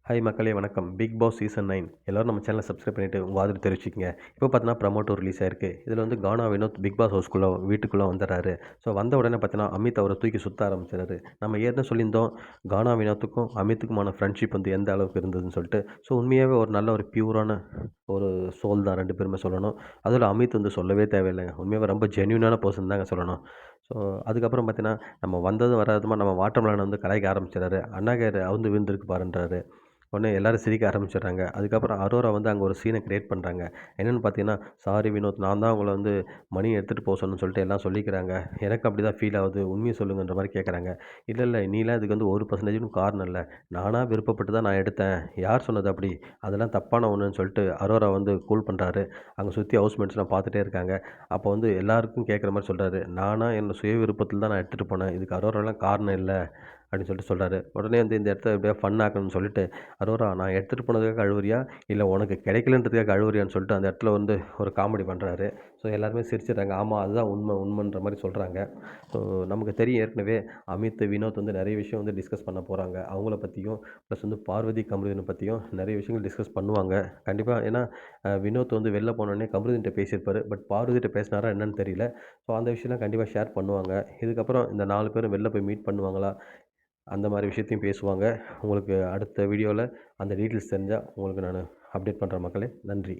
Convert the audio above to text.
Hi மக்களே வணக்கம். Big Boss season 9 எல்லோரும் நம்ம சேனலை சப்ஸ்கிரைப் பண்ணிவிட்டு உங்கள் ஆதரவு தெரிவிச்சிக்கங்க. இப்போ பார்த்தீங்கன்னா ப்ரமோட்டோ ரிலீஸ் ஆயிருக்கு. இதில் வந்து கானா வினோத் பிக் பாஸ் ஹவுஸ்க்குள்ளே வீட்டுக்குள்ளே வந்துடுறாரு. ஸோ வந்த உடனே பார்த்தீங்கன்னா அமித் அவரை தூக்கி சுற்ற ஆரம்பிச்சிடாரு. நம்ம ஏற்கனவே சொல்லியிருந்தோம் கானா வினோத்துக்கும் அமித்துக்குமான ஃப்ரெண்ட்ஷிப் வந்து எந்த அளவுக்கு இருந்ததுன்னு சொல்லிட்டு. ஸோ உண்மையாகவே ஒரு நல்ல ஒரு பியூரான ஒரு சோல் தான் ரெண்டு பேருமே சொல்லணும். அதில் அமித் வந்து சொல்லவே தேவையில்லைங்க. உண்மையாகவே ரொம்ப ஜென்யூனான பர்சன் தாங்க சொல்லணும். ஸோ அதுக்கப்புறம் பார்த்தீங்கன்னா நம்ம வந்ததும் வராததுமா நம்ம வாட்டர்மெலனை வந்து கலாய்க்க ஆரம்பிச்சிடறாரு. அண்ணாகர் அவுந்து விழுந்திருக்கு பாருன்றாரு. உடனே எல்லாரும் சிரிக்க ஆரம்பிச்சிடுறாங்க. அதுக்கப்புறம் அரோரா வந்து அங்கே ஒரு சீனை கிரியேட் பண்ணுறாங்க. என்னென்னு பார்த்தீங்கன்னா, "சாரி வினோத், நான் தான் உங்கள வந்து மணி எடுத்துகிட்டு போ சொன்னேன்னு" சொல்லிட்டு எல்லாம் சொல்லிக்கிறாங்க. எனக்கு அப்படி தான் ஃபீல் ஆகுது. உண்மைய சொல்லுங்கன்ற மாரி கேட்குறாங்க. "இல்ல, இல்ல நீலாம் இதுக்கு வந்து 1% காரணம் இல்ல. நானா விருப்பப்பட்டு தான் நான் எடுத்தேன். யார் சொன்னது அப்படி? அதெல்லாம் தப்பான ஒண்ணுன்னு" சொல்லிட்டு அரோரா வந்து கூல் பண்றாரு. அங்க சுத்தி ஹவுஸ்மேட்ஸ்லாம் பார்த்துட்டே இருக்காங்க. அப்போ வந்து எல்லாருக்கும் கேட்குற மாரி சொல்றாரு. "நானா என்னோட சுய விருப்பத்தில தான் நான் எடுத்துட்டு போனேன். இதுக்கு அரோராலாம் காரணம் இல்ல." அப்படின்னு சொல்லிட்டு சொல்றாரு. உடனே வந்து இந்த இடத்த எப்படியா ஃபன் ஆக்கணும்னு சொல்லிட்டு, "அரோரா நான் எடுத்துட்டு போனதுக்காக அழுவுறியா? இல்ல உனக்கு கிடைக்கலன்றதுக்காக அழுவுறியான்னு?" சொல்லிட்டு அந்த இடத்துல வந்து ஒரு காமெடி பண்றாரு. ஸோ எல்லாருமே சிரிச்சிடுறாங்க. ஆமா அதுதான் உண்மை, உண்மைன்ற மாரி சொல்றாங்க. ஸோ நமக்கு தெரியும் ஏற்கனவே அமித், வினோத் வந்து நெறைய விஷயம் வந்து டிஸ்கஸ் பண்ண போறாங்க. அவங்கள பத்தியும், ப்ளஸ் வந்து பார்வதி, கமருதீன பத்தியும் நெறைய விஷயங்கள் டிஸ்கஸ் பண்ணுவாங்க. கண்டிப்பா ஏன்னா, வினோத் வந்து வெளில போனோனே கமருதீன்ட்ட பேசியிருப்பாரு. பட் பார்வதிட்ட பேசினாரா என்னன்னு தெரியல. ஸோ அந்த விஷயம்லாம் கண்டிப்பா ஷேர் பண்ணுவாங்க. இதுக்கப்புறம் இந்த 4 பேரும் வெளில போய் மீட் பண்ணுவாங்களா? அந்த மாரி விஷயத்தையும் பேசுவாங்க. உங்களுக்கு அடுத்த வீடியோல அந்த டீட்டெயில்ஸ் தெரிஞ்சா உங்களுக்கு நானு அப்டேட் பண்றேன் மக்களே. நன்றி.